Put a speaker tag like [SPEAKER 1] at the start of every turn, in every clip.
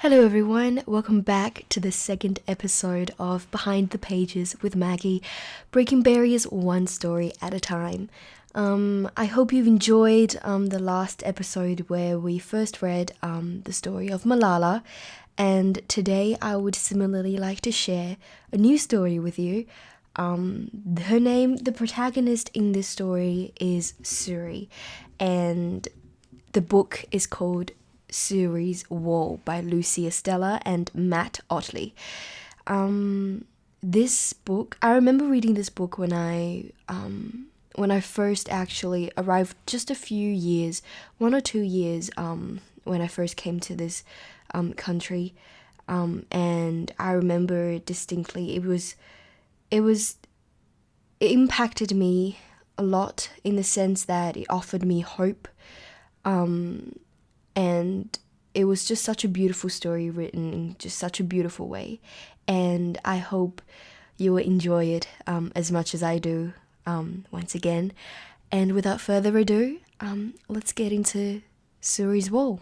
[SPEAKER 1] Hello everyone, welcome back to the second episode of Behind the Pages with Maggie, breaking barriers one story at a time. I hope you've enjoyed the last episode where we first read the story of Malala, and today I would similarly like to share a new story with you. The protagonist in this story is Suri, and the book is called Suri's Wall by Lucy Estella and Matt Otley. This book, I remember reading this book when I first actually arrived, just a few years, 1 or 2 years, when I first came to this country, and I remember distinctly it impacted me a lot in the sense that it offered me hope. And it was just such a beautiful story written in just such a beautiful way. And I hope you will enjoy it as much as I do once again. And without further ado, let's get into Suri's wall.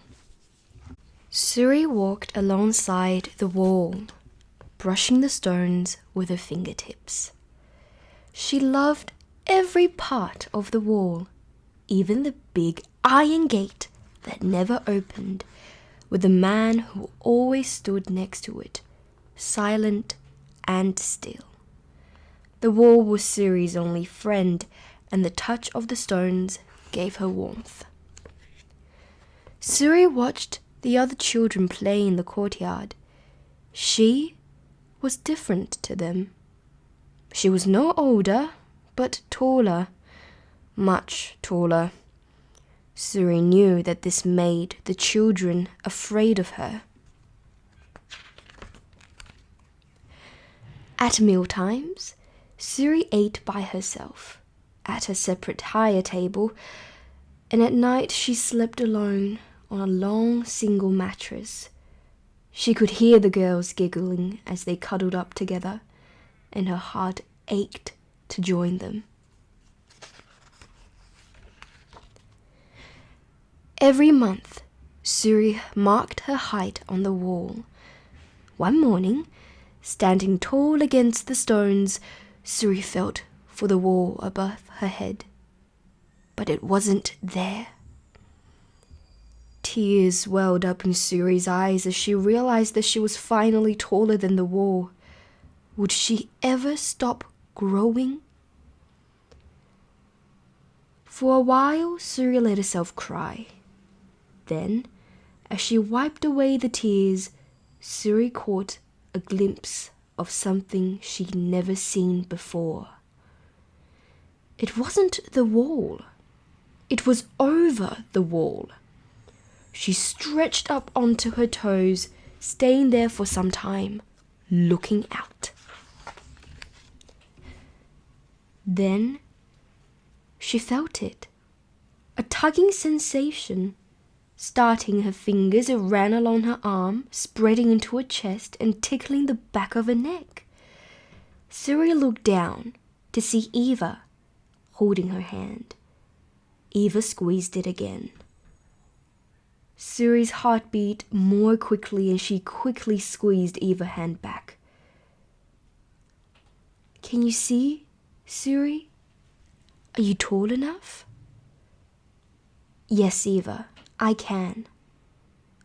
[SPEAKER 1] Suri walked alongside the wall, brushing the stones with her fingertips. She loved every part of the wall, even the big iron gate that never opened, with the man who always stood next to it, silent and still. The wall was Suri's only friend, and the touch of the stones gave her warmth. Suri watched the other children play in the courtyard. She was different to them. She was no older, but taller, much taller. Suri knew that this made the children afraid of her. At mealtimes, Suri ate by herself, at a separate higher table, and at night she slept alone on a long single mattress. She could hear the girls giggling as they cuddled up together, and her heart ached to join them. Every month, Suri marked her height on the wall. One morning, standing tall against the stones, Suri felt for the wall above her head. But it wasn't there. Tears welled up in Suri's eyes as she realized that she was finally taller than the wall. Would she ever stop growing? For a while, Suri let herself cry. Then, as she wiped away the tears, Suri caught a glimpse of something she'd never seen before. It wasn't the wall. It was over the wall. She stretched up onto her toes, staying there for some time, looking out. Then, she felt it. A tugging sensation. Starting her fingers, it ran along her arm, spreading into her chest and tickling the back of her neck. Suri looked down to see Eva holding her hand. Eva squeezed it again. Suri's heart beat more quickly and she quickly squeezed Eva's hand back. Can you see, Suri? Are you tall enough? Yes, Eva. I can.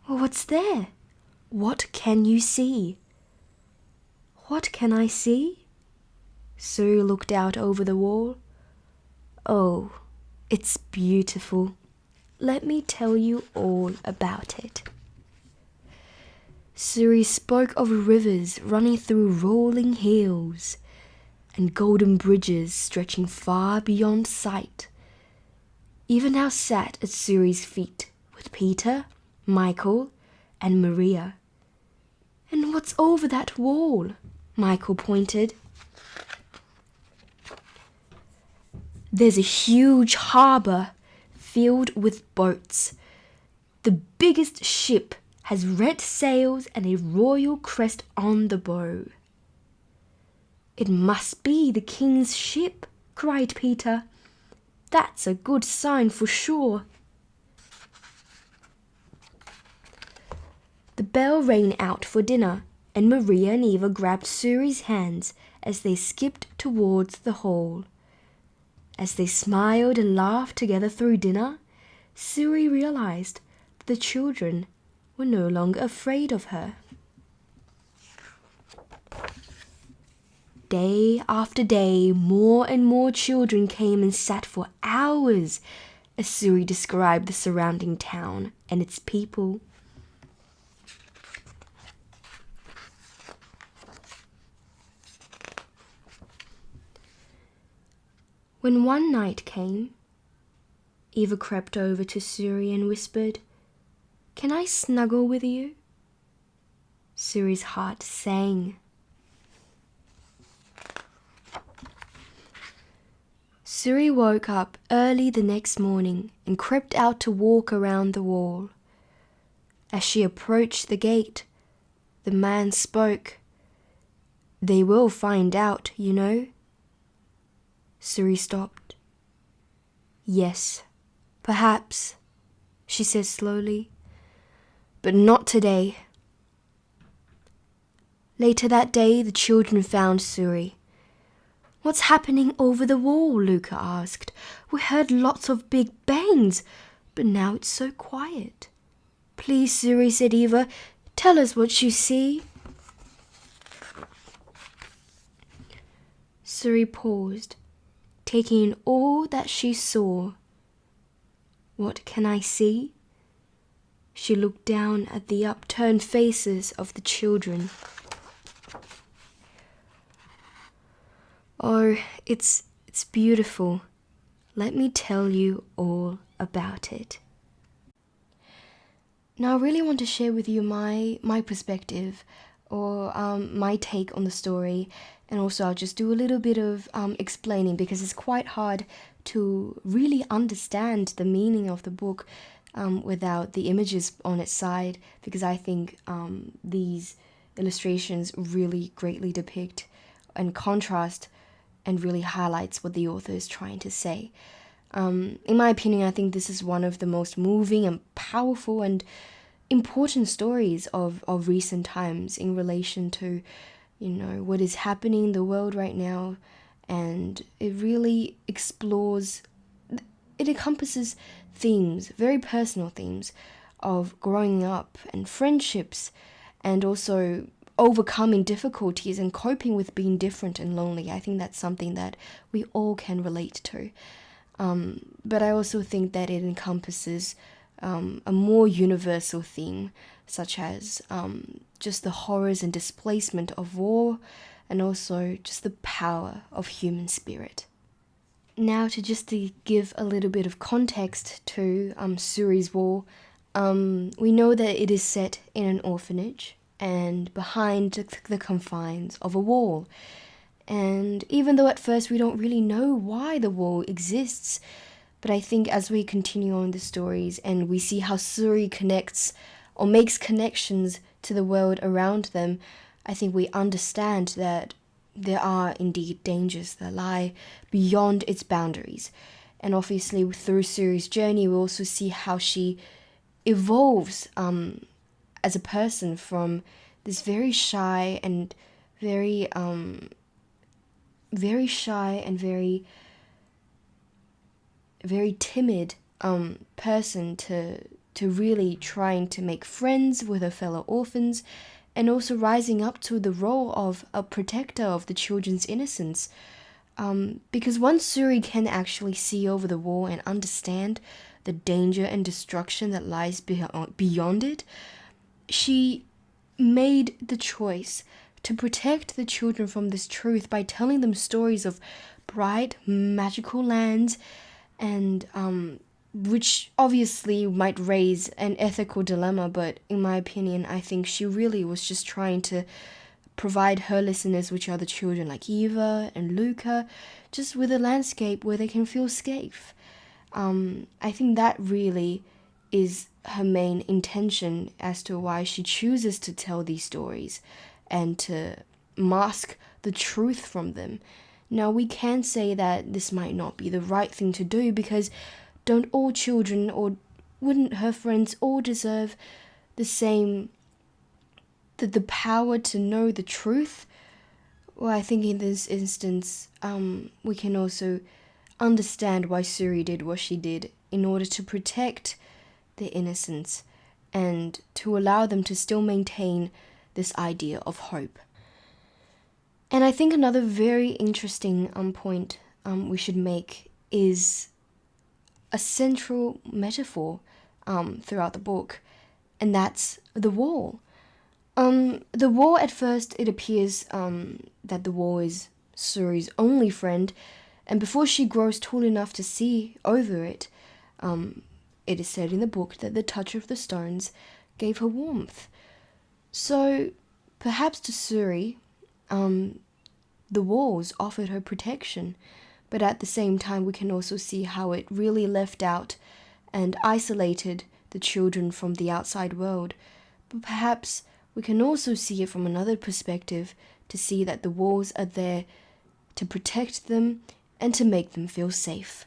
[SPEAKER 1] Well, what's there? What can you see? What can I see? Suri looked out over the wall. Oh, it's beautiful. Let me tell you all about it. Suri spoke of rivers running through rolling hills and golden bridges stretching far beyond sight. Eva now sat at Suri's feet with Peter, Michael, and Maria. And what's over that wall? Michael pointed. There's a huge harbour filled with boats. The biggest ship has red sails and a royal crest on the bow. It must be the king's ship, cried Peter. That's a good sign for sure. The bell rang out for dinner, and Maria and Eva grabbed Suri's hands as they skipped towards the hall. As they smiled and laughed together through dinner, Suri realized that the children were no longer afraid of her. Day after day, more and more children came and sat for hours as Suri described the surrounding town and its people. When one night came, Eva crept over to Suri and whispered, "Can I snuggle with you?" Suri's heart sang. Suri woke up early the next morning and crept out to walk around the wall. As she approached the gate, the man spoke. "They will find out, you know." Suri stopped. "Yes, perhaps," she said slowly, "but not today." Later that day, the children found Suri. "What's happening over the wall?" Luca asked. "We heard lots of big bangs, but now it's so quiet." "Please, Suri," said Eva, "tell us what you see." Suri paused, taking in all that she saw. "What can I see?" She looked down at the upturned faces of the children. "Oh, it's beautiful. Let me tell you all about it." Now I really want to share with you my perspective or my take on the story, and also I'll just do a little bit of explaining because it's quite hard to really understand the meaning of the book without the images on its side, because I think these illustrations really greatly depict and contrast and really highlights what the author is trying to say. In my opinion, I think this is one of the most moving and powerful and important stories of recent times in relation to, what is happening in the world right now. And it really it encompasses themes, very personal themes of growing up and friendships, and also overcoming difficulties and coping with being different and lonely. I think that's something that we all can relate to. But I also think that it encompasses a more universal theme, such as just the horrors and displacement of war, and also just the power of human spirit. Now, to give a little bit of context to Suri's War, we know that it is set in an orphanage and behind the confines of a wall. And even though at first we don't really know why the wall exists, but I think as we continue on the stories and we see how Suri connects or makes connections to the world around them, I think we understand that there are indeed dangers that lie beyond its boundaries. And obviously through Suri's journey, we also see how she evolves as a person from this very shy and very timid person to really trying to make friends with her fellow orphans, and also rising up to the role of a protector of the children's innocence. Because once Suri can actually see over the wall and understand the danger and destruction that lies beyond it, she made the choice to protect the children from this truth by telling them stories of bright, magical lands, and which obviously might raise an ethical dilemma, but in my opinion, I think she really was just trying to provide her listeners, which are the children like Eva and Luca, just with a landscape where they can feel safe. I think that really is her intention as to why she chooses to tell these stories and to mask the truth from them. Now, we can say that this might not be the right thing to do, because don't all children, or wouldn't her friends all deserve the same the power to know the truth, well, I think in this instance, we can also understand why Suri did what she did in order to protect their innocence and to allow them to still maintain this idea of hope. And I think another very interesting point we should make is a central metaphor throughout the book, and that's the wall. The wall, at first, it appears that the wall is Suri's only friend, and before she grows tall enough to see over it, it is said in the book that the touch of the stones gave her warmth. So perhaps to Suri, the walls offered her protection, but at the same time we can also see how it really left out and isolated the children from the outside world. But perhaps we can also see it from another perspective, to see that the walls are there to protect them and to make them feel safe.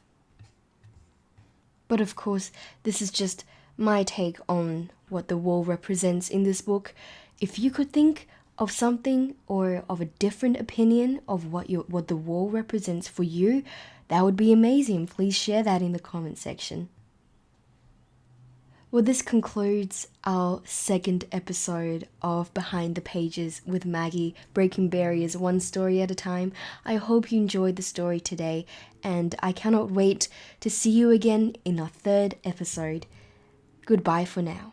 [SPEAKER 1] But of course, this is just my take on what the wall represents in this book. If you could think of something or of a different opinion of what the wall represents for you, that would be amazing. Please share that in the comment section. Well, this concludes our second episode of Behind the Pages with Maggie, breaking barriers one story at a time. I hope you enjoyed the story today, and I cannot wait to see you again in our third episode. Goodbye for now.